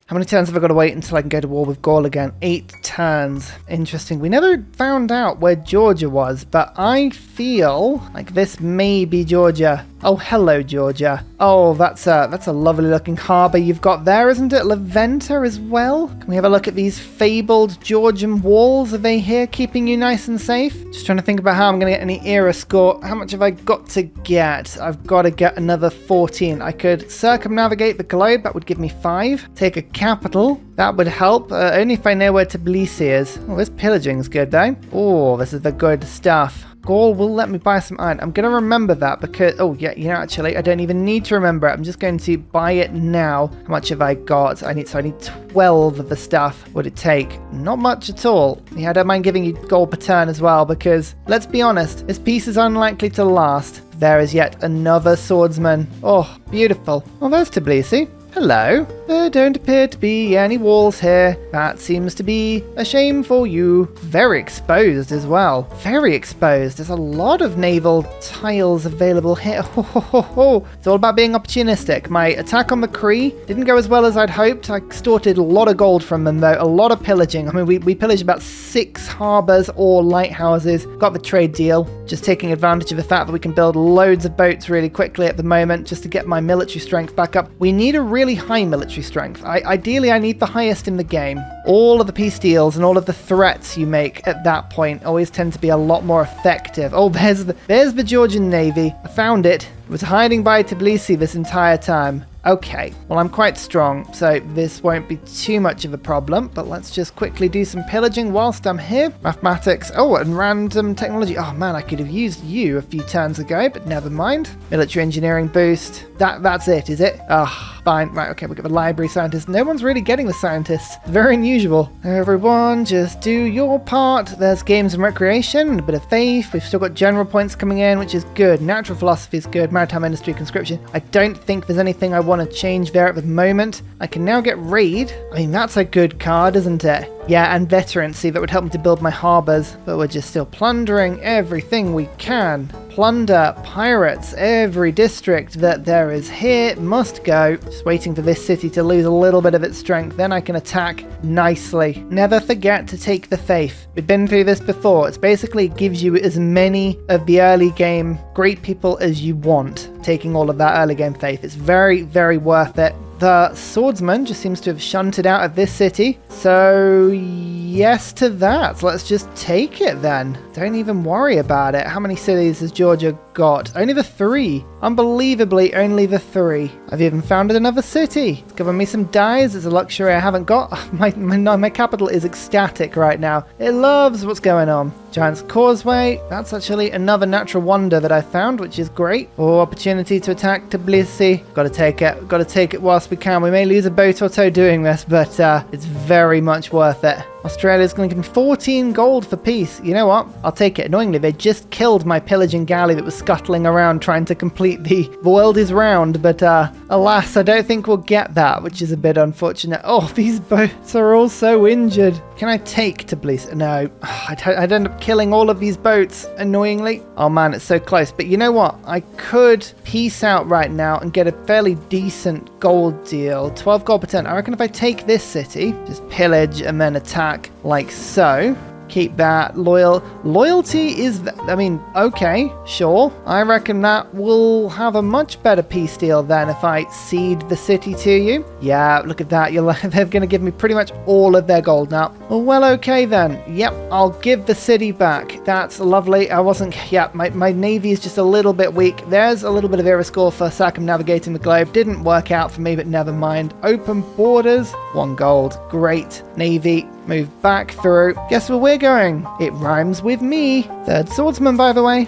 How many turns have I got to wait until I can go to war with Gaul again? 8 turns. Interesting. We never found out where Georgia was, but I feel like this may be Georgia. Oh, hello, Georgia. Oh, that's a lovely looking harbour you've got there, isn't it? Laventa as well. Can we have a look at these fabled Georgian walls? Are they here keeping you nice and safe? Just trying to think about how I'm going to get any era score. How much have I got to get? I've got to get another 14. I could circumnavigate the globe. That would give me 5. Take a capital. That would help. Only if I know where Tbilisi is. Oh, this pillaging's good, though. Oh, this is the good stuff. Gaul will let me buy some iron. I'm going to remember that because... Oh, yeah, actually, I don't even need to remember it. I'm just going to buy it now. How much have I got? I need 12 of the stuff. What would it take? Not much at all. Yeah, I don't mind giving you gold per turn as well because, let's be honest, this piece is unlikely to last. There is yet another swordsman. Oh, beautiful. Oh, there's Tbilisi. Hello. There don't appear to be any walls here. That seems to be a shame for you. Very exposed as well. Very exposed. There's a lot of naval tiles available here. It's all about being opportunistic. My attack on the Cree didn't go as well as I'd hoped. I extorted a lot of gold from them though. A lot of pillaging. I mean, we pillaged about 6 harbours or lighthouses. Got the trade deal. Just taking advantage of the fact that we can build loads of boats really quickly at the moment just to get my military strength back up. We need a really high military strength. Ideally, I need the highest in the game. All of the peace deals and all of the threats you make at that point always tend to be a lot more effective. Oh, there's the Georgian Navy. I found it. It was hiding by Tbilisi this entire time. Okay, well, I'm quite strong, so this won't be too much of a problem, but let's just quickly do some pillaging whilst I'm here. Mathematics, oh, and random technology. Oh man, I could have used you a few turns ago, but never mind. Military engineering boost. That's it, is it? Ah, fine. Right, okay, we've got the library scientists. No one's really getting the scientists. Very unusual. Everyone, just do your part. There's games and recreation, a bit of faith. We've still got general points coming in, which is good. Natural philosophy is good. Maritime industry, conscription. I don't think there's anything I want to change there at the moment. I can now get raid. I mean, that's a good card, isn't it? Yeah, and veterancy. That would help me to build my harbours. But we're just still plundering everything we can. Plunder, pirates, every district that there is here must go. Just waiting for this city to lose a little bit of its strength. Then I can attack nicely. Never forget to take the faith. We've been through this before. It's basically gives you as many of the early game great people as you want. Taking all of that early game faith. It's very, very worth it. The swordsman just seems to have shunted out of this city. So yes to that. Let's just take it then. Don't even worry about it. How many cities has Georgia got? Only the 3. Unbelievably, only the 3. I've even founded another city. It's given me some dyes. It's a luxury I haven't got. My capital is ecstatic right now. It loves what's going on. Giant's Causeway. That's actually another natural wonder that I found, which is great. Oh, opportunity to attack Tbilisi. Got to take it. Got to take it whilst we can. We may lose a boat or two doing this, but it's very much worth it. Australia's going to give me 14 gold for peace. You know what? I'll take it. Annoyingly, they just killed my pillaging galley that was scuttling around trying to complete the world is round, but alas, I don't think we'll get that, which is a bit unfortunate. Oh, these boats are all so injured. Can I take Tbilisi? No. I'd end up killing all of these boats, annoyingly. Oh man, it's so close. But you know what? I could peace out right now and get a fairly decent gold deal. 12 gold per turn. I reckon if I take this city, just pillage and then attack like so. Keep that loyalty is I mean, okay, sure. I reckon that will have a much better peace deal than if I cede the city to you. Yeah, look at that. They're going to give me pretty much all of their gold now. Well, okay then. Yep, I'll give the city back. That's lovely. My navy is just a little bit weak. There's a little bit of era score for circumnavigating the globe. Didn't work out for me, but never mind. Open borders, 1 gold. Great. Navy. Move back through. Guess where we're going? It rhymes with me. 3rd swordsman, by the way.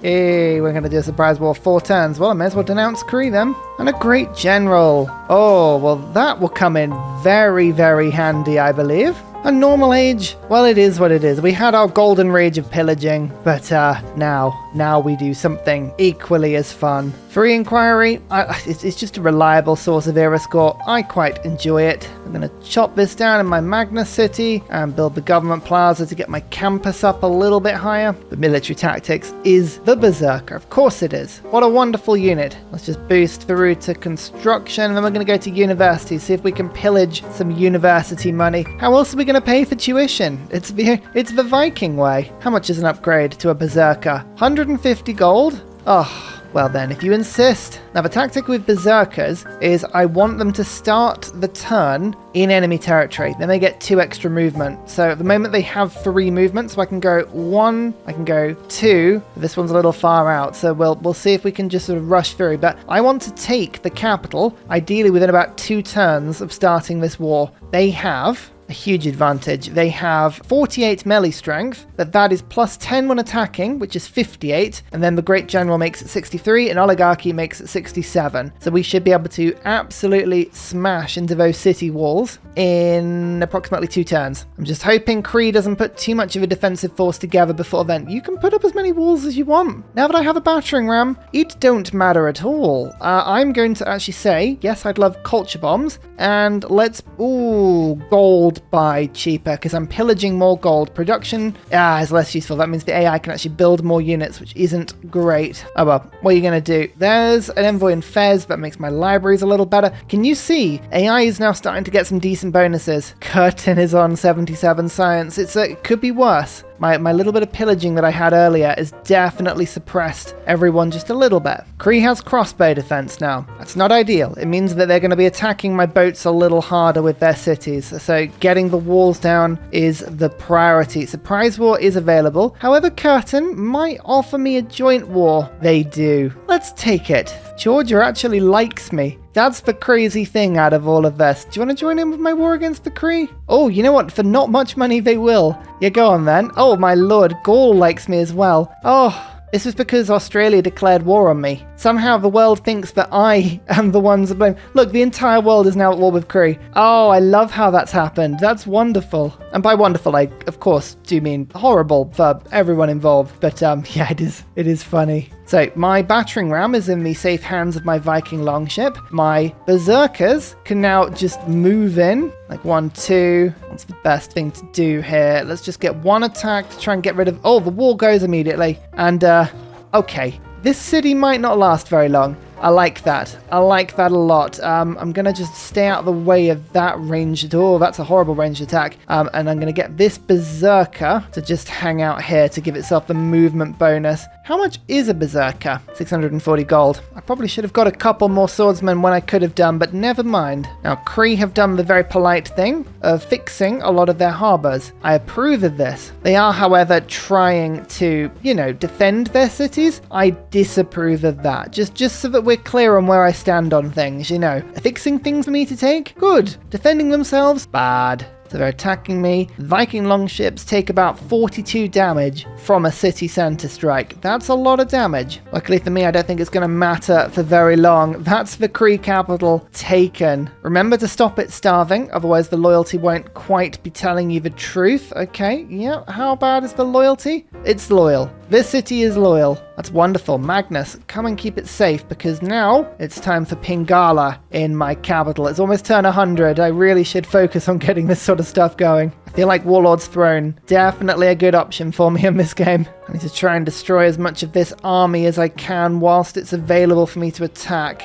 We're going to do a surprise war 4 turns. Well, I may as well denounce Cree then. And a great general. Oh, well, that will come in very, very handy, I believe. A normal age? Well, it is what it is. We had our golden rage of pillaging, but now we do something equally as fun. Free inquiry, it's just a reliable source of era score. I quite enjoy it. I'm going to chop this down in my Magnus city and build the government plaza to get my campus up a little bit higher. The military tactics is the Berserker. Of course it is. What a wonderful unit. Let's just boost through to construction, and then we're going to go to university, see if we can pillage some university money. How else are we going to pay for tuition? It's the Viking way. How much is an upgrade to a Berserker? 150 gold? Oh. Well then, if you insist. Now the tactic with Berserkers is I want them to start the turn in enemy territory. Then they get 2 extra movement. So at the moment they have 3 movement, so I can go 1, I can go 2. This one's a little far out, so we'll see if we can just sort of rush through. But I want to take the capital, ideally within about 2 turns of starting this war. They have a huge advantage. They have 48 melee strength, but that is plus 10 when attacking, which is 58, and then the Great General makes it 63, and Oligarchy makes it 67. So we should be able to absolutely smash into those city walls in approximately 2 turns. I'm just hoping Cree doesn't put too much of a defensive force together before then. You can put up as many walls as you want. Now that I have a battering ram, it don't matter at all. I'm going to actually say, yes, I'd love culture bombs, and let's, gold buy cheaper, because I'm pillaging more gold. Production is less useful. That means the AI can actually build more units, which isn't great. Oh well, what are you going to do? There's an envoy in Fez that makes my libraries a little better. Can you see? AI is now starting to get some decent bonuses. Curtin is on 77 science. It could be worse. My little bit of pillaging that I had earlier has definitely suppressed everyone just a little bit. Cree has crossbow defense now. That's not ideal. It means that they're going to be attacking my boats a little harder with their cities. So getting the walls down is the priority. Surprise war is available. However, Curtin might offer me a joint war. They do. Let's take it. Georgia actually likes me. That's the crazy thing out of all of this. Do you want to join in with my war against the Cree? Oh, you know what? For not much money, they will. Yeah, go on then. Oh, my lord. Gaul likes me as well. Oh, this was because Australia declared war on me. Somehow the world thinks that I am the ones to blame. Look, the entire world is now at war with Cree. Oh, I love how that's happened. That's wonderful. And by wonderful, I, of course, do mean horrible for everyone involved. But yeah, it is funny. So my battering ram is in the safe hands of my Viking longship. My berserkers can now just move in. Like 1, 2. What's the best thing to do here? Let's just get 1 attack to try and get rid of... Oh, the wall goes immediately. And, okay. This city might not last very long. I like that. I like that a lot. I'm going to just stay out of the way of that ranged... Oh, that's a horrible ranged attack. And I'm going to get this Berserker to just hang out here to give itself the movement bonus. How much is a Berserker? 640 gold. I probably should have got a couple more swordsmen when I could have done, but never mind. Now, Cree have done the very polite thing of fixing a lot of their harbours. I approve of this. They are, however, trying to, defend their cities. I disapprove of that. Just so that we're clear on where I stand on things, Fixing things for me to take? Good. Defending themselves? Bad. So they're attacking me. Viking longships take about 42 damage from a city center strike. That's a lot of damage. Luckily for me, I don't think it's going to matter for very long. That's the Cree capital taken. Remember to stop it starving, otherwise the loyalty won't quite be telling you the truth. Okay, yeah, how bad is the loyalty? It's loyal. This city is loyal. That's wonderful. Magnus, come and keep it safe, because now it's time for Pingala in my capital. It's almost turned 100. I really should focus on getting this sort of stuff going. I feel like Warlord's Throne, definitely a good option for me in this game. I need to try and destroy as much of this army as I can whilst it's available for me to attack.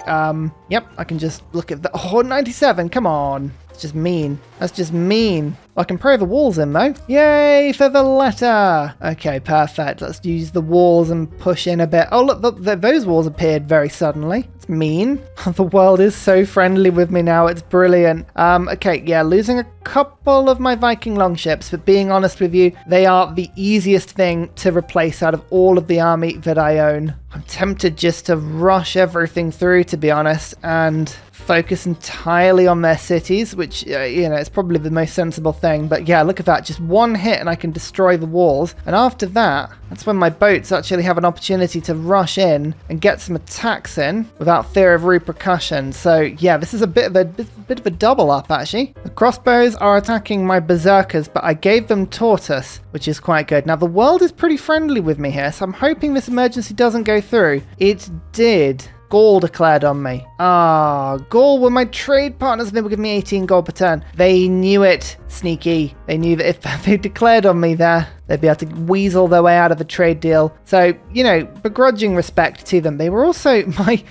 Yep, I can just look at the... Oh, 97, come on. It's just mean. That's just mean. I can pray the walls in, though. Yay for the letter. Okay, perfect. Let's use the walls and push in a bit. Oh, look, those walls appeared very suddenly. It's mean. The world is so friendly with me now. It's brilliant. Okay, yeah, losing a couple of my Viking longships, but being honest with you, they are the easiest thing to replace out of all of the army that I own. I'm tempted just to rush everything through, to be honest, and focus entirely on their cities, which, it's probably the most sensible thing. But yeah, look at that. Just one hit and I can destroy the walls. And after that, that's when my boats actually have an opportunity to rush in and get some attacks in without fear of repercussion. So yeah, this is a bit of a double up actually. The crossbows are attacking my berserkers, but I gave them tortoise, which is quite good. Now the world is pretty friendly with me here, so I'm hoping this emergency doesn't go through. It did. Gaul declared on me. Gaul were my trade partners and they were giving me 18 gold per turn. They knew it. Sneaky. They knew that if they declared on me there, they'd be able to weasel their way out of the trade deal. So, you know, begrudging respect to them. They were also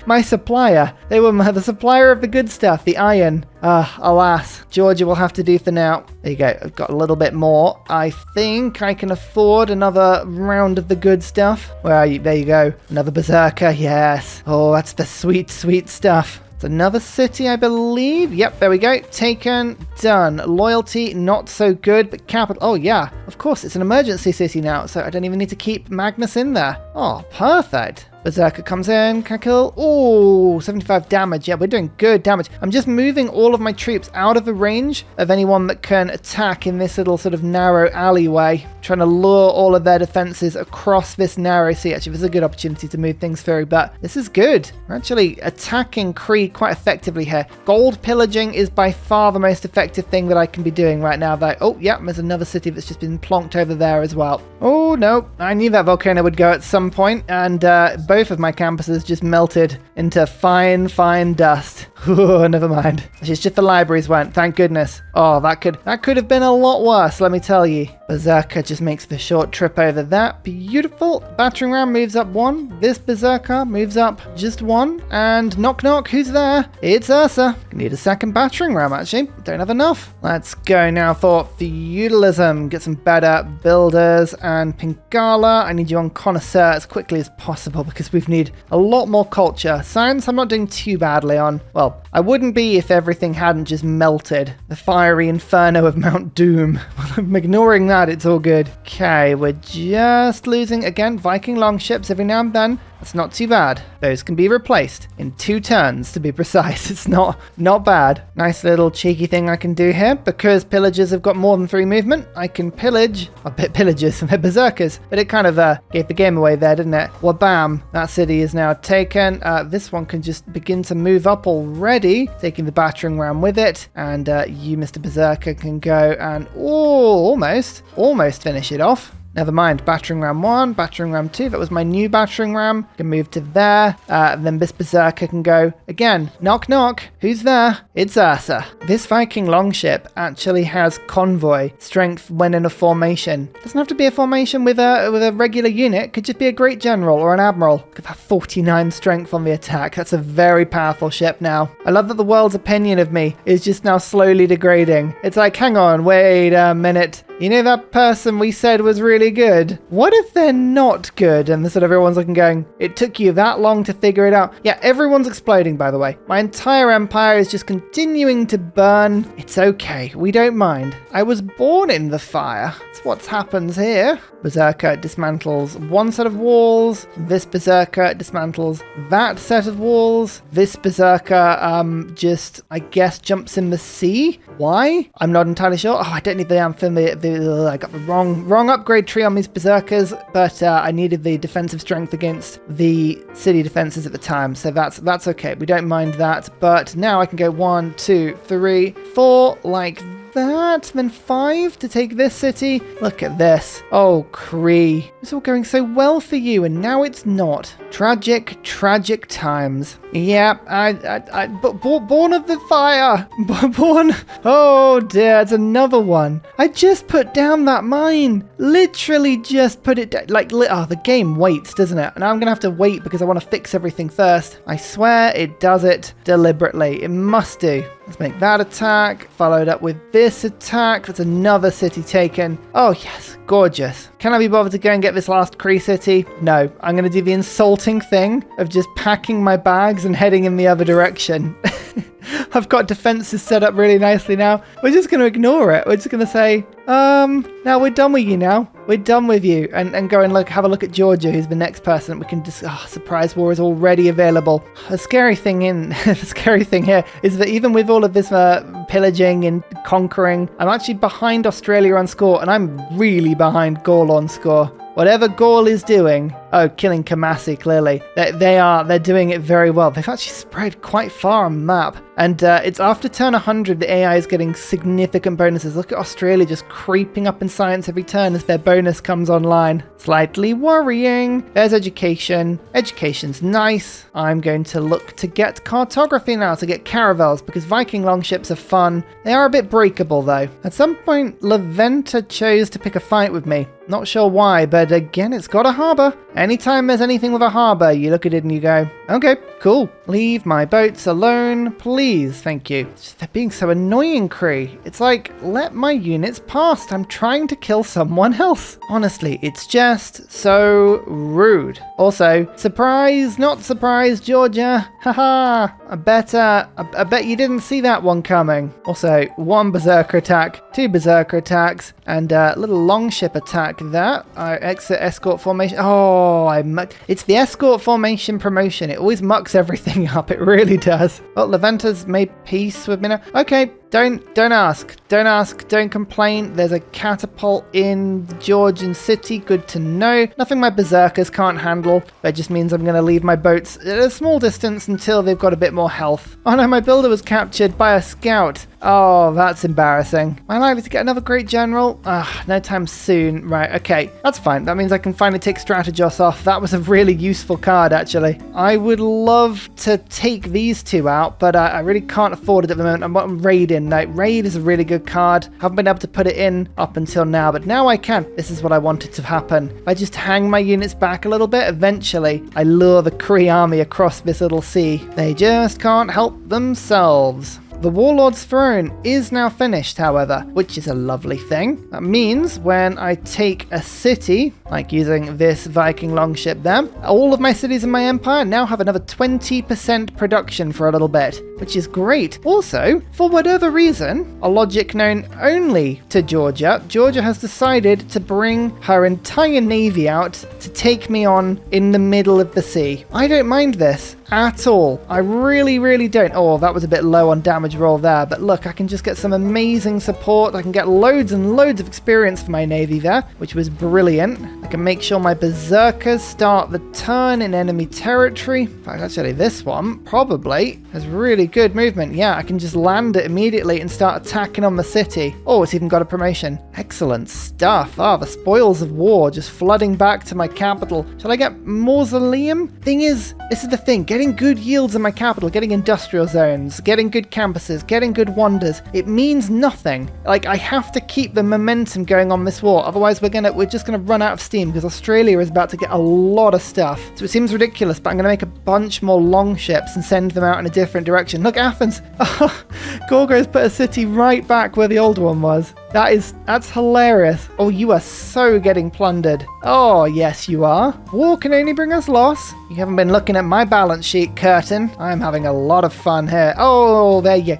my supplier. They were the supplier of the good stuff, the iron. Alas, Georgia will have to do for now. There you go. I've got a little bit more. I think I can afford another round of the good stuff. Where are you? There you go. Another berserker. Yes. Oh, that's the sweet, sweet stuff. It's another city, I believe. Yep, there we go. Taken. Done. Loyalty, not so good, but capital. Oh, yeah. Of course, it's an emergency city now, so I don't even need to keep Magnus in there. Oh, perfect. Berserker comes in, can I kill? Ooh, 75 damage. Yeah, we're doing good damage. I'm just moving all of my troops out of the range of anyone that can attack in this little sort of narrow alleyway. Trying to lure all of their defenses across this narrow sea. Actually, this is a good opportunity to move things through, but this is good. We're actually attacking Cree quite effectively here. Gold pillaging is by far the most effective thing that I can be doing right now, though. Oh, yeah, there's another city that's just been plonked over there as well. Oh, no. I knew that volcano would go at some point, and both of my campuses just melted into fine, fine dust. Oh, never mind. It's just the libraries went, thank goodness. Oh, that could have been a lot worse, let me tell you. Berserker just makes the short trip over that. Beautiful. Battering ram moves up one. This Berserker moves up just one. And knock knock, who's there? It's Ursa. Need a second battering ram, actually. Don't have enough. Let's go now for feudalism. Get some better builders. And Pingala, I need you on connoisseur as quickly as possible because we need a lot more culture. Science, I'm not doing too badly on. Well, I wouldn't be if everything hadn't just melted. The fiery inferno of Mount Doom. I'm ignoring that, it's all good. Okay, we're just losing, again, Viking longships every now and then. That's not too bad. Those can be replaced in 2 turns, to be precise. It's not bad. Nice little cheeky thing I can do here. Because pillagers have got more than 3 movement, I can pillage. I bet pillagers and they're berserkers. But it kind of gave the game away there, didn't it? Well, bam. That city is now taken. This one can just begin to move up already. Taking the battering ram with it. And you, Mr. Berserker, can go and almost finish it off. Never mind, battering ram 1, battering ram 2, that was my new battering ram. Can move to there, and then this berserker can go, again, knock knock, who's there? It's Ursa. This Viking longship actually has convoy strength when in a formation. Doesn't have to be a formation with a regular unit, could just be a great general or an admiral. Could have 49 strength on the attack, that's a very powerful ship now. I love that the world's opinion of me is just now slowly degrading. It's like, hang on, wait a minute. You know that person we said was really good? What if they're not good? And sort of everyone's looking going, it took you that long to figure it out. Yeah, everyone's exploding, by the way. My entire empire is just continuing to burn. It's okay. We don't mind. I was born in the fire. That's what happens here. Berserker dismantles one set of walls. This Berserker dismantles that set of walls. This Berserker just, I guess, jumps in the sea. Why? I'm not entirely sure. Oh, I don't need the anthem. I got the wrong upgrade tree on these Berserkers, but I needed the defensive strength against the city defenses at the time, so that's okay. We don't mind that, but now I can go 1, 2, 3, 4 like that, then 5 to take this city. Look at this. Oh, Cree. It's all going so well for you, and now it's not. Tragic, tragic times. Yeah, born of the fire. Born. Oh dear, it's another one. I just put down that mine. Literally just put it down. The game waits, doesn't it? And I'm going to have to wait because I want to fix everything first. I swear it does it deliberately. It must do. Let's make that attack, followed up with this attack. That's another city taken. Oh yes, gorgeous. Can I be bothered to go and get this last Cree city? No, I'm going to do the insulting thing of just packing my bags and heading in the other direction. I've got defenses set up really nicely now. We're just going to ignore it. We're just going to say, now we're done with you now. We're done with you. And go and have a look at Georgia, who's the next person. We can just, surprise war is already available. The scary thing here is that even with all of this pillaging and conquering, I'm actually behind Australia on score, and I'm really behind Gaul on score. Whatever Gaul is doing, killing Kamasi, clearly. They're doing it very well. They've actually spread quite far on the map. And it's after turn 100, the AI is getting significant bonuses. Look at Australia just creeping up in science every turn as their bonus comes online. Slightly worrying. There's education. Education's nice. I'm going to look to get cartography now, to get caravels, because Viking longships are fun. They are a bit breakable, though. At some point, Leventa chose to pick a fight with me. Not sure why, but again, it's got a harbour. Anytime there's anything with a harbour, you look at it and you go, okay, cool. Leave my boats alone, please, thank you. They're being so annoying, Cree. It's like, let my units past. I'm trying to kill someone else. Honestly, it's just so rude. Also, surprise, not surprise, Georgia. Haha, I bet you didn't see that one coming. Also, 1 berserker attack, 2 berserker attacks, and a little longship attack there. I exit escort formation. Oh, it's the escort formation promotion. It always mucks everything up. It really does. Oh, Leventa's made peace with me now. Okay, don't ask. Don't complain. There's a catapult in Georgian city. Good to know. Nothing my berserkers can't handle. That just means I'm going to leave my boats at a small distance until they've got a bit more health. Oh no, my builder was captured by a scout. Oh, that's embarrassing. Am I likely to get another great general? No time soon. Right, okay. That's fine. That means I can finally take Strategos off. That was a really useful card, actually. I would love to take these 2 out, but I really can't afford it at the moment. I'm raiding. Like, raid is a really good card. Haven't been able to put it in up until now, but now I can. This is what I wanted to happen. If I just hang my units back a little bit, eventually I lure the Cree army across this little sea. They just can't help themselves. The Warlord's Throne is now finished, however, which is a lovely thing. That means when I take a city, like using this Viking longship there, all of my cities in my empire now have another 20% production for a little bit, which is great. Also, for whatever reason, a logic known only to Georgia, Georgia has decided to bring her entire navy out to take me on in the middle of the sea. I don't mind this at all. I really don't. Oh, that was a bit low on damage roll there, but look, I can just get some amazing support. I can get loads and loads of experience for my navy there, which was brilliant. I can make sure my berserkers start the turn in enemy territory. In fact, actually, this one probably has really good movement. Yeah, I can just land it immediately and start attacking on the city. Oh, it's even got a promotion. Excellent stuff. The spoils of war just flooding back to my capital. Shall I get mausoleum? Thing is, this is the thing. Getting good yields in my capital, getting industrial zones, getting good campuses, getting good wonders, it means nothing. Like, I have to keep the momentum going on this war. Otherwise, we're just gonna run out of steam because Australia is about to get a lot of stuff. So it seems ridiculous, but I'm gonna make a bunch more longships and send them out in a different direction. Look, Athens. Gorgo's put a city right back where the old one was. That's hilarious. Oh, you are so getting plundered. Oh, yes, you are. War can only bring us loss. You haven't been looking at my balance sheet, Curtin. I'm having a lot of fun here. Oh, there you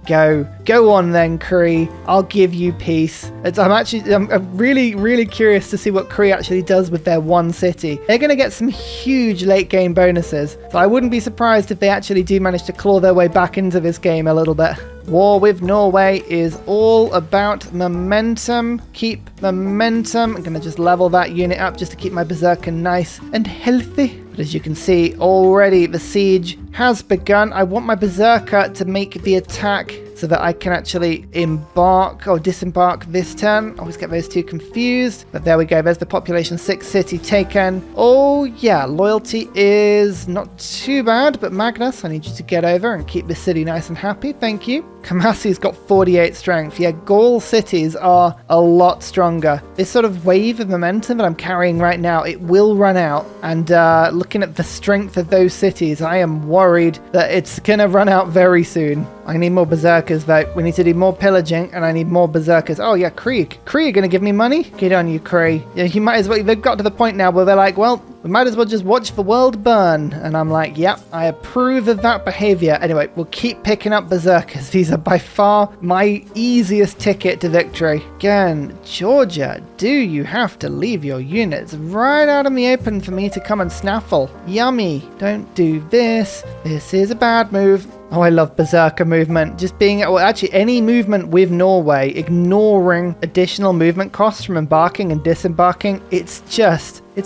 go. Go on then, Cree. I'll give you peace. I'm really curious to see what Cree actually does with their one city. They're going to get some huge late game bonuses. So I wouldn't be surprised if they actually do manage to claw their way back into this game a little bit. War with Norway is all about momentum. Keep momentum. I'm going to just level that unit up just to keep my berserker nice and healthy. But as you can see, already the siege has begun. I want my berserker to make the attack so that I can actually embark or disembark this turn. I always get those two confused. But there we go. There's the population 6 city taken. Oh yeah, loyalty is not too bad. But Magnus, I need you to get over and keep this city nice and happy. Thank you. Kamasi's got 48 strength. Yeah, Gaul cities are a lot stronger. This sort of wave of momentum that I'm carrying right now, it will run out. And looking at the strength of those cities, I am worried that it's going to run out very soon. I need more berserkers though. We need to do more pillaging and I need more berserkers. Oh yeah, Cree are going to give me money? Good on you, Cree. Yeah, you might as well. They've got to the point now where they're like, well, We might as well just watch the world burn. And I'm like, yep, I approve of that behavior. Anyway, we'll keep picking up berserkers. These are by far my easiest ticket to victory. Again, Georgia, do you have to leave your units right out in the open for me to come and snaffle? Yummy. Don't do this. This is a bad move. Oh, I love berserker movement. Just being, well, actually any movement with Norway, ignoring additional movement costs from embarking and disembarking. It's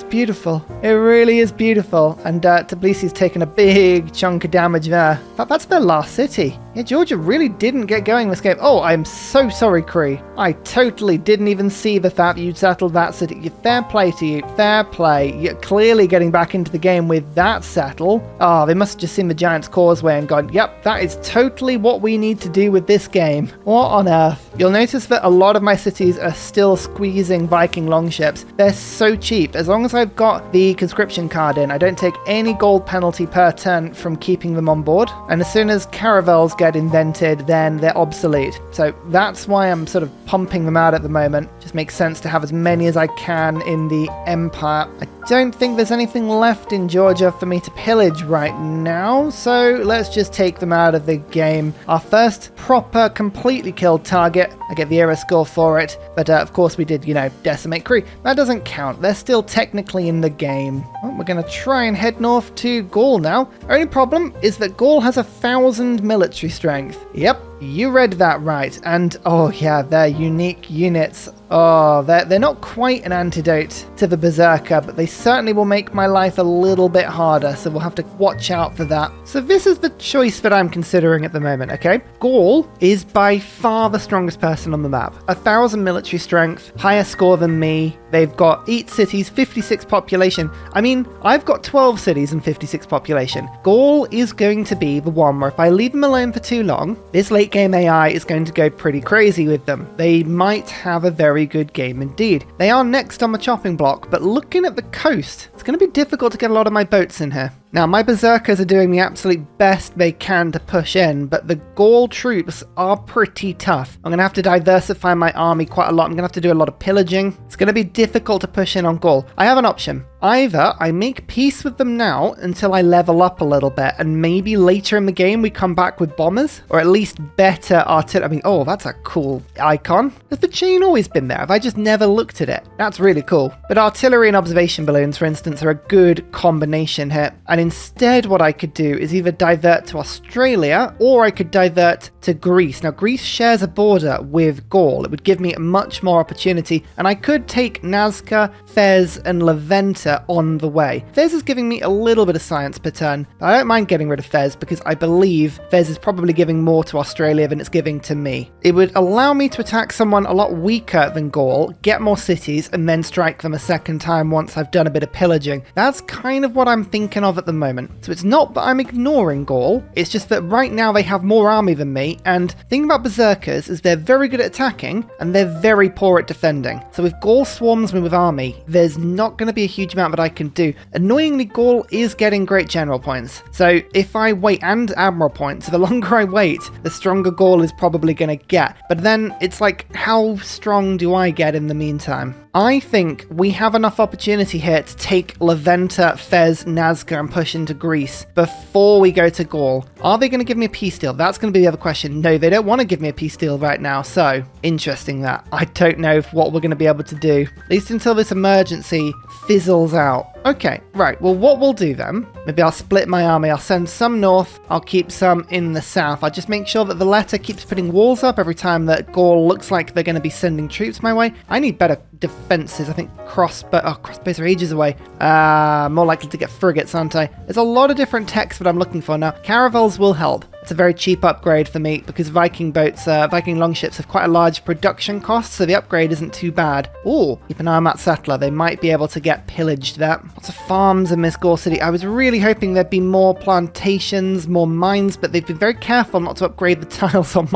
beautiful. It really is beautiful. And Tbilisi's taken a big chunk of damage there. In fact, that's their last city. Yeah, Georgia really didn't get going this game. Oh, I'm so sorry, Cree. I totally didn't even see the fact that you'd settled that city. Fair play to you. Fair play. You're clearly getting back into the game with that settle. Oh, they must have just seen the Giant's Causeway and gone, yep, that is totally what we need to do with this game. What on earth? You'll notice that a lot of my cities are still squeezing Viking longships. They're so cheap. As long as I've got the conscription card in, I don't take any gold penalty per turn from keeping them on board. And as soon as caravels get invented, then they're obsolete. So that's why I'm sort of pumping them out at the moment. Just makes sense to have as many as I can in the Empire. I don't think there's anything left in Georgia for me to pillage right now, so let's just take them out of the game. Our first proper, completely killed target. I get the era score for it, but of course we did, decimate Cree. That doesn't count. They're still technically in the game. Well, we're going to try and head north to Gaul now. Only problem is that Gaul has 1,000 military strength. Yep, you read that right. And oh yeah, they're unique units. Oh, they're not quite an antidote to the Berserker, but they certainly will make my life a little bit harder, so we'll have to watch out for that. So this is the choice that I'm considering at the moment, okay? Gaul is by far the strongest person on the map. 1,000 military strength, higher score than me. They've got 8 cities, 56 population. I mean, I've got 12 cities and 56 population. Gaul is going to be the one where if I leave them alone for too long, this late game AI is going to go pretty crazy with them. They might have a very good game indeed. They are next on the chopping block, but looking at the coast, it's going to be difficult to get a lot of my boats in here. Now, my berserkers are doing the absolute best they can to push in, but the Gaul troops are pretty tough. I'm going to have to diversify my army quite a lot. I'm going to have to do a lot of pillaging. It's going to be difficult to push in on Gaul. I have an option. Either I make peace with them now until I level up a little bit, and maybe later in the game we come back with bombers, or at least better artillery. I mean, oh, that's a cool icon. Has the chain always been there? Have I just never looked at it? That's really cool. But artillery and observation balloons, for instance, are a good combination here. And instead what I could do is either divert to Australia, or I could divert to Greece. Now, Greece shares a border with Gaul. It would give me much more opportunity, and I could take Nazca, Fez, and Leventa on the way. Fez is giving me a little bit of science per turn, but I don't mind getting rid of Fez because I believe Fez is probably giving more to Australia than it's giving to me. It would allow me to attack someone a lot weaker than Gaul, get more cities, and then strike them a second time once I've done a bit of pillaging. That's kind of what I'm thinking of at the moment. So it's not that I'm ignoring Gaul, it's just that right now they have more army than me, and the thing about berserkers is they're very good at attacking and they're very poor at defending. So if Gaul swarms me with army, there's not going to be a huge amount that I can do. Annoyingly, Gaul is getting great general points. So if I wait, and admiral points, the longer I wait, the stronger Gaul is probably going to get. But then it's like, how strong do I get in the meantime? I think we have enough opportunity here to take Leventa, Fez, Nazca and push into Greece before we go to Gaul. Are they going to give me a peace deal? That's going to be the other question. No, they don't want to give me a peace deal right now. So, interesting that. I don't know what we're going to be able to do, at least until this emergency fizzles out. Okay, right, well what we'll do then, maybe I'll split my army, I'll send some north, I'll keep some in the south. I'll just make sure that the letter keeps putting walls up every time that Gaul looks like they're going to be sending troops my way. I need better defenses. I think crossbows are ages away. More likely to get frigates, aren't I? There's a lot of different techs that I'm looking for now. Caravels will help. It's a very cheap upgrade for me because Viking boats, Viking longships have quite a large production cost, so the upgrade isn't too bad. Oh, keep an eye on that settler. They might be able to get pillaged there. Lots of farms in Miss Gaul City. I was really hoping there'd be more plantations, more mines, but they've been very careful not to upgrade the tiles on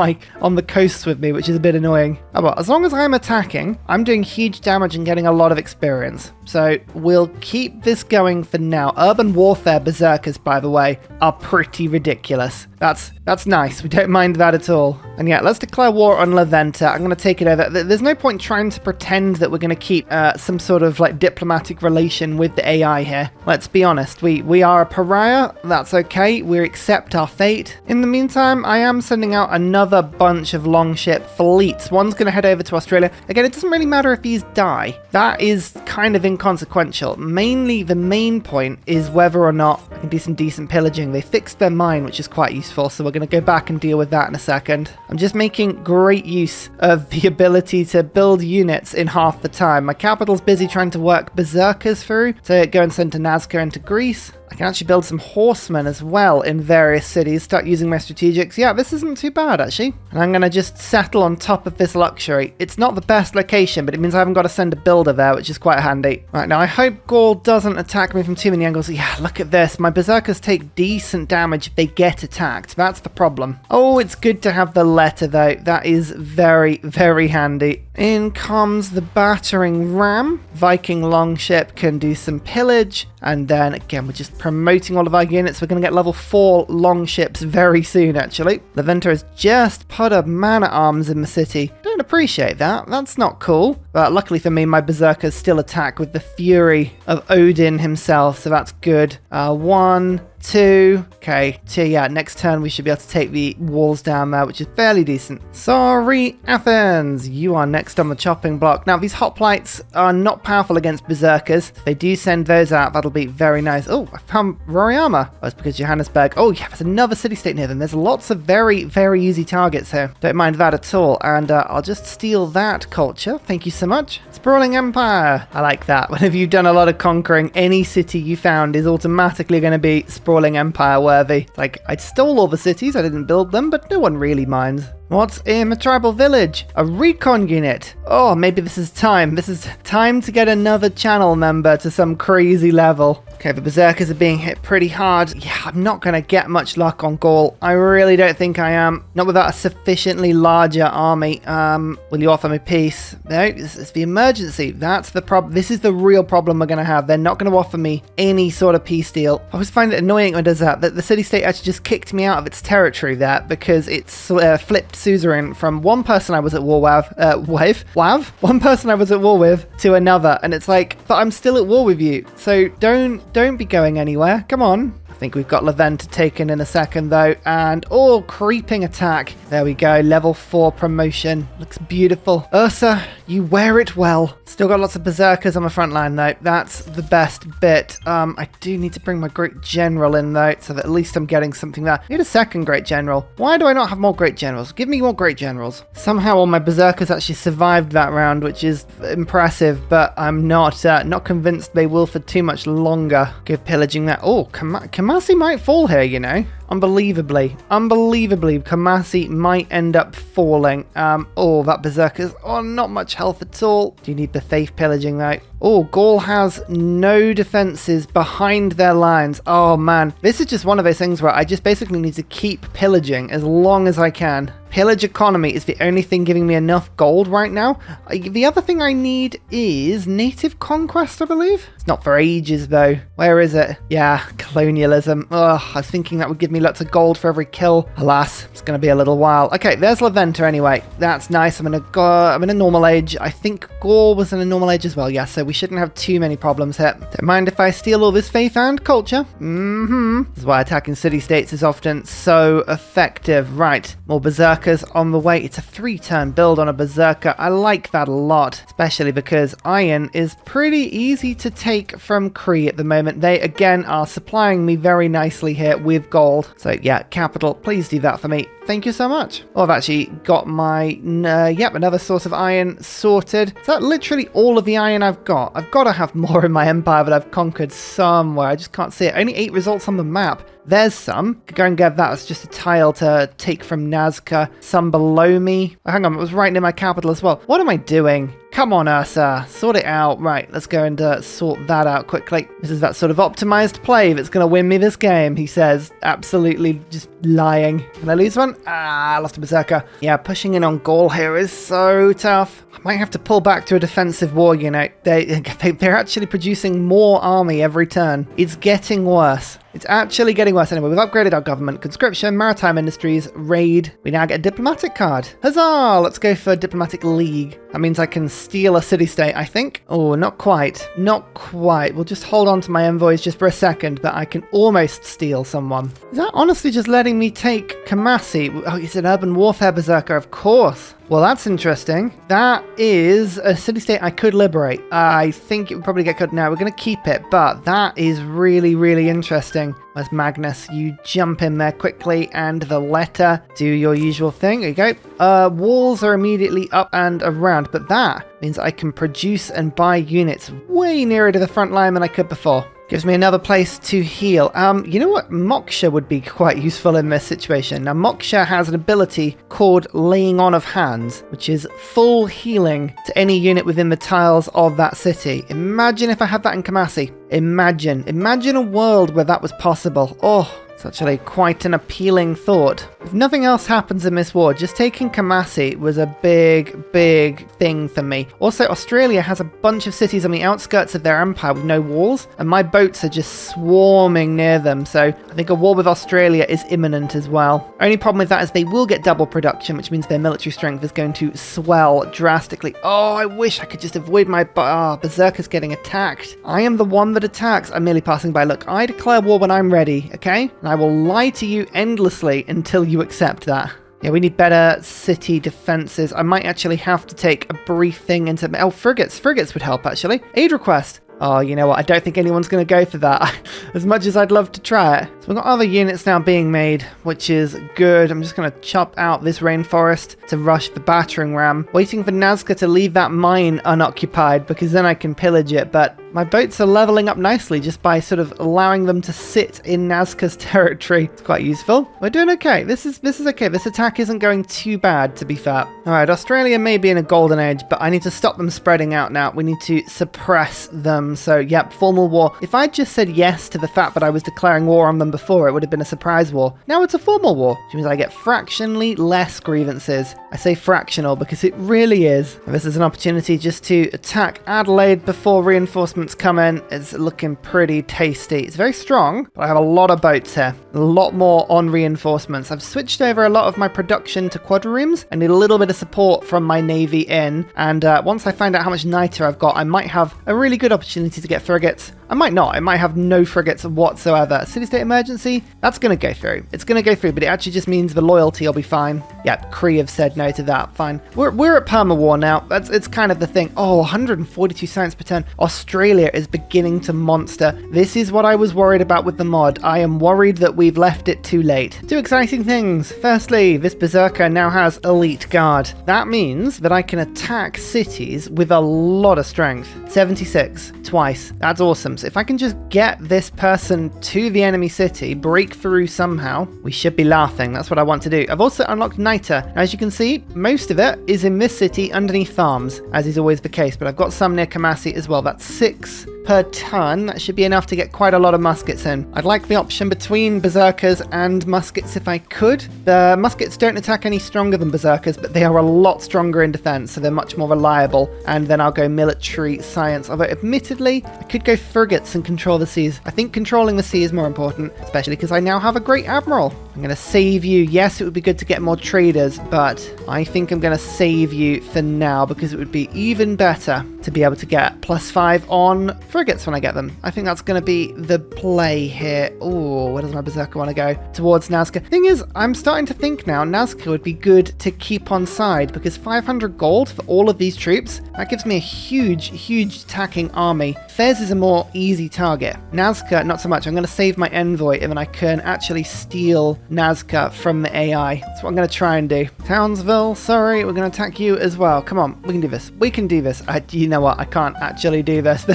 the coasts with me, which is a bit annoying. Oh well, as long as I'm attacking, I'm doing huge damage and getting a lot of experience. So we'll keep this going for now. Urban warfare berserkers, by the way, are pretty ridiculous. That's That's nice. We don't mind that at all. And yeah, let's declare war on Leventa. I'm going to take it over. There's no point trying to pretend that we're going to keep some sort of like diplomatic relation with the AI here. Let's be honest. We are a pariah. That's okay. We accept our fate. In the meantime, I am sending out another bunch of longship fleets. One's going to head over to Australia. Again, it doesn't really matter if these die. That is kind of inconsequential. Mainly, the main point is whether or not I can do some decent pillaging. They fixed their mine, which is quite useful, so we're going to go back and deal with that in a second. I'm just making great use of the ability to build units in half the time. My capital's busy trying to work berserkers through to go and send to Nazca and to Greece. I can actually build some horsemen as well in various cities, start using my strategics. Yeah, this isn't too bad, actually. And I'm going to just settle on top of this luxury. It's not the best location, but it means I haven't got to send a builder there, which is quite handy. Right, now I hope Gaul doesn't attack me from too many angles. Yeah, look at this. My berserkers take decent damage if they get attacked. That's the problem. Oh, it's good to have the letter, though. That is very, very handy. In comes the battering ram. Viking longship can do some pillage. And then, again, we're just promoting all of our units. We're going to get level 4 longships very soon, actually. Leventa has just put a man-at-arms in the city. Don't appreciate that. That's not cool. But luckily for me, my berserkers still attack with the fury of Odin himself, so that's good. 1, 2. Okay, yeah, next turn we should be able to take the walls down there, which is fairly decent. Sorry, Athens, you are next on the chopping block. Now, these hoplites are not powerful against berserkers. If they do send those out, that'll be very nice. Oh, I found Roriama. Oh, it's because Johannesburg. Oh, yeah, there's another city-state near them. There's lots of very, very easy targets here. Don't mind that at all. And I'll just steal that culture. Thank you so much. Sprawling Empire. I like that. Whenever you've done a lot of conquering, any city you found is automatically going to be sprawling empire worthy. It's like, I stole all the cities, I didn't build them, but no one really minds. What's in a tribal village? A recon unit. Oh, maybe this is time. This is time to get another channel member to some crazy level. Okay, the berserkers are being hit pretty hard. Yeah, I'm not going to get much luck on Gaul. I really don't think I am. Not without a sufficiently larger army. Will you offer me peace? No, this is the emergency. That's the problem. This is the real problem we're going to have. They're not going to offer me any sort of peace deal. I always find it annoying when it does that the city-state actually just kicked me out of its territory there because it's flipped suzerain from one person I was at war with, one person I was at war with to another, and it's like, but I'm still at war with you, so don't be going anywhere. Come on. I think we've got Leventa taken in a second though, and oh, creeping attack. There we go, level 4 promotion. Looks beautiful. Ursa, you wear it well. Still got lots of berserkers on the front line though. That's the best bit. I do need to bring my great general in though, so that at least I'm getting something there. I need a second great general. Why do I not have more great generals? Give me more great generals. Somehow all my berserkers actually survived that round, which is impressive, but I'm not convinced they will for too much longer. Good pillaging that. Oh, Kamasi might fall here, you know. Unbelievably, Kamasi might end up falling. Oh, that berserker's not much health at all. Do you need the faith pillaging though? Oh, Gaul has no defenses behind their lines. Oh man, this is just one of those things where I just basically need to keep pillaging as long as I can. Pillage economy is the only thing giving me enough gold right now. The other thing I need is native conquest, I believe. It's not for ages though. Where is it? Yeah, colonialism. Ugh, I was thinking that would give me lots of gold for every kill. Alas, it's going to be a little while. Okay, there's Leventa anyway. That's nice. I'm in a normal age. I think Gaul was in a normal age as well. Yeah, so we shouldn't have too many problems here. Don't mind if I steal all this faith and culture. This is why attacking city-states is often so effective. Right, more berserkers on the way. It's a 3-turn build on a berserker. I like that a lot, especially because iron is pretty easy to take from Cree at the moment. They again are supplying me very nicely here with gold. So yeah, capital, please do that for me. Thank you so much. Oh, I've actually got my, another source of iron sorted. Is that literally all of the iron I've got? I've got to have more in my empire that I've conquered somewhere. I just can't see it. Only 8 results on the map. There's some. Could go and get that. It's just a tile to take from Nazca. Some below me. Oh, hang on, it was right near my capital as well. What am I doing? Come on, Ursa. Sort it out. Right, let's go and sort that out quickly. This is that sort of optimized play that's going to win me this game, he says. Absolutely just lying. Can I lose one? Ah, I lost a berserker. Yeah, pushing in on Gaul here is so tough. I might have to pull back to a defensive war, you know. They're actually producing more army every turn. It's getting worse. It's actually getting worse. Anyway, we've upgraded our government. Conscription, maritime industries, raid. We now get a diplomatic card. Huzzah! Let's go for diplomatic league. That means I can steal a city-state, I think. Oh, not quite. Not quite. We'll just hold on to my envoys just for a second, but I can almost steal someone. Is that honestly just letting me take Kamasi? Oh, it's an urban warfare berserker, of course. Well, that's interesting. That is a city-state I could liberate. I think it would probably get cut. No, we're going to keep it, but that is really, really interesting. Where's Magnus? You jump in there quickly, and the letter. Do your usual thing. There you go. Walls are immediately up and around, but that means I can produce and buy units way nearer to the front line than I could before. Gives me another place to heal. You know what? Moksha would be quite useful in this situation. Now, Moksha has an ability called Laying On of Hands, which is full healing to any unit within the tiles of that city. Imagine if I had that in Kamasi. Imagine a world where that was possible. Oh, it's actually quite an appealing thought. If nothing else happens in this war, just taking Kamasi was a big, big thing for me. Also, Australia has a bunch of cities on the outskirts of their empire with no walls, and my boats are just swarming near them, so I think a war with Australia is imminent as well. Only problem with that is they will get double production, which means their military strength is going to swell drastically. Oh, I wish I could just avoid my berserkers getting attacked. I am the one that attacks. I'm merely passing by. Look, I declare war when I'm ready, okay? And I will lie to you endlessly until you accept that. Yeah, we need better city defenses. I might actually have to take a brief thing into... Oh, frigates. Frigates would help, actually. Aid request. Oh, you know what? I don't think anyone's going to go for that, as much as I'd love to try it. So we've got other units now being made, which is good. I'm just going to chop out this rainforest to rush the battering ram. Waiting for Nazca to leave that mine unoccupied, because then I can pillage it. But my boats are leveling up nicely just by sort of allowing them to sit in Nazca's territory. It's quite useful. We're doing okay. This is okay. This attack isn't going too bad, to be fair. All right, Australia may be in a golden age, but I need to stop them spreading out now. We need to suppress them. So, yep, formal war. If I'd just said yes to the fact that I was declaring war on them before, it would have been a surprise war. Now it's a formal war, which means I get fractionally less grievances. I say fractional because it really is. And this is an opportunity just to attack Adelaide before reinforcements come in. It's looking pretty tasty. It's very strong, but I have a lot of boats here. A lot more on reinforcements. I've switched over a lot of my production to quadriremes. I need a little bit of support from my navy in. And once I find out how much niter I've got, I might have a really good opportunity to get frigates. I might not. I might have no frigates whatsoever. City-state emergency? That's going to go through. It's going to go through, but it actually just means the loyalty will be fine. Yeah, Cree have said no to that. Fine. We're at perma war now. It's kind of the thing. Oh, 142 science per turn. Australia is beginning to monster. This is what I was worried about with the mod. I am worried that we've left it too late. Two exciting things. Firstly, this berserker now has elite guard. That means that I can attack cities with a lot of strength. 76 twice. That's awesome. So if I can just get this person to the enemy city, break through somehow, we should be laughing. That's what I want to do. I've also unlocked niter. As you can see, most of it is in this city underneath farms, as is always the case, but I've got some near Kamasi as well. That's 6 per ton. That should be enough to get quite a lot of muskets in. I'd like the option between berserkers and muskets if I could. The muskets don't attack any stronger than berserkers, but they are a lot stronger in defense, so they're much more reliable. And then I'll go military science. Although admittedly, I could go frigates and control the seas. I think controlling the sea is more important, especially because I now have a great admiral. I'm going to save you. Yes, it would be good to get more traders, but I think I'm going to save you for now because it would be even better to be able to get +5 on frigates when I get them. I think that's going to be the play here. Oh, where does my berserker want to go? Towards Nazca. Thing is, I'm starting to think now Nazca would be good to keep on side because 500 gold for all of these troops, that gives me a huge, huge attacking army. Fez is a more easy target. Nazca, not so much. I'm going to save my envoy and then I can actually steal Nazca from the AI. That's what I'm going to try and do. Townsville, sorry, we're going to attack you as well. Come on, we can do this. We can do this. You know what? I can't actually do this.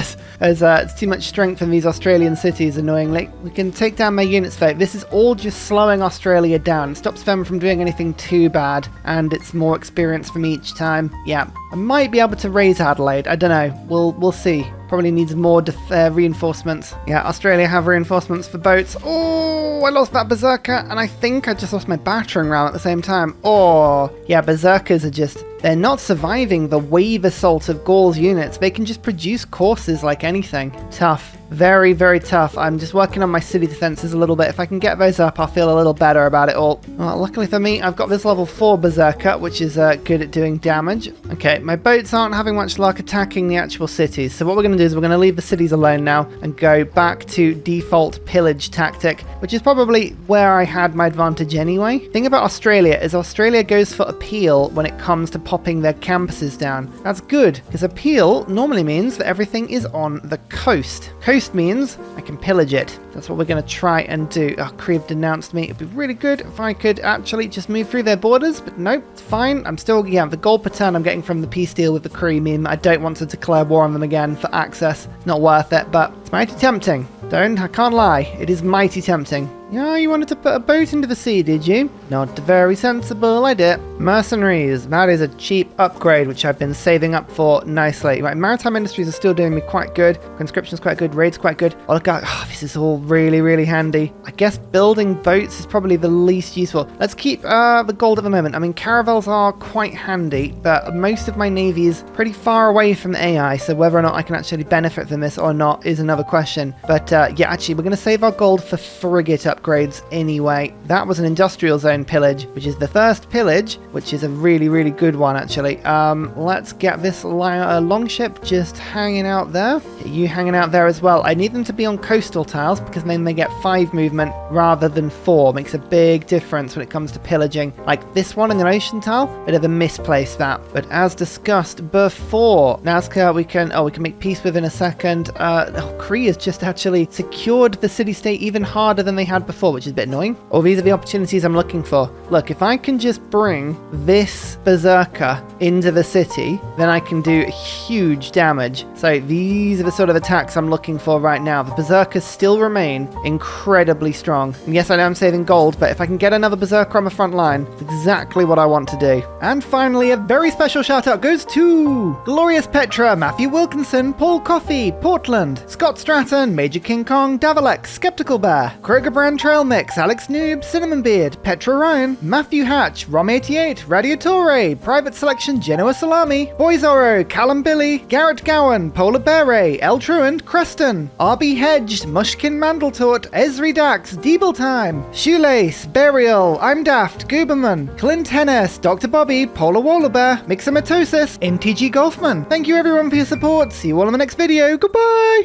It's too much strength in these Australian cities, annoyingly. We can take down my units, though. This is all just slowing Australia down. It stops them from doing anything too bad, and it's more experience from each time. Yeah, I might be able to raise Adelaide. I don't know. We'll see. Probably needs more reinforcements. Yeah, Australia have reinforcements for boats. Oh, I lost that berserker, and I think I just lost my battering ram at the same time. Oh, yeah, berserkers are just they're not surviving the wave assault of Gaul's units. They can just produce courses like anything. Tough. Very, very tough. I'm just working on my city defenses a little bit. If I can get those up, I'll feel a little better about it all. Well, luckily for me, I've got this level 4 Berserker, which is good at doing damage. Okay, my boats aren't having much luck attacking the actual cities. So what we're going to do is we're going to leave the cities alone now and go back to default pillage tactic, which is probably where I had my advantage anyway. The thing about Australia is Australia goes for appeal when it comes to popping their campuses down. That's good, because appeal normally means that everything is on the coast. Coast means I can pillage it. That's what we're going to try and do. Oh, Cree have denounced me. It'd be really good if I could actually just move through their borders, but nope, it's fine. I'm still, the gold per turn I'm getting from the peace deal with the Cree mean I don't want to declare war on them again for access. It's not worth it, but it's mighty tempting. I can't lie. It is mighty tempting. Yeah, you wanted to put a boat into the sea, did you? Not a very sensible idea. Mercenaries. That is a cheap upgrade, which I've been saving up for nicely. Right, maritime industries are still doing me quite good. Conscription's quite good. Raid's quite good. Oh, look at, this is all really, really handy. I guess building boats is probably the least useful. Let's keep the gold at the moment. I mean, caravels are quite handy, but most of my navy is pretty far away from the AI, so whether or not I can actually benefit from this or not is another question. But yeah, actually, we're going to save our gold for frigate upgrades anyway. That was an industrial zone pillage, which is the first pillage, which is a really, really good one, actually. Let's get this longship just hanging out there. You hanging out there as well. I need them to be on coastal tiles because then they get 5 movement rather than 4. Makes a big difference when it comes to pillaging. Like this one in the ocean tile, bit of a misplace that. But as discussed before, Nazca we can make peace within a second. Cree has just actually secured the city-state even harder than they had before, which is a bit annoying. Oh, these are the opportunities I'm looking for. Look, if I can just bring this Berserker into the city, then I can do huge damage. So these are the sort of attacks I'm looking for right now. The Berserkers still remain incredibly strong. And yes, I know I'm saving gold, but if I can get another Berserker on the front line, it's exactly what I want to do. And finally, a very special shout out goes to Glorious Petra, Matthew Wilkinson, Paul Coffey, Portland, Scott Stratton, Major King Kong, Davalex, Skeptical Bear, Kroger Brand Trail Mix, Alex Noob, Cinnamon Beard, Petra Ryan, Matthew Hatch, Rom88, Radiatore, Private Selection, Genoa Salami, Boyzoro, Callum Billy, Garrett Gowan, Polar Bear, El Truant, Creston, RB Hedged, Mushkin Mandletort, Esri Dax, Deeble Time, Shoelace, Burial, I'm Daft, Gooberman, Clint Hennes, Dr. Bobby, Polar Wallabear, Mixomatosis, MTG Golfman. Thank you everyone for your support. See you all in the next video. Goodbye!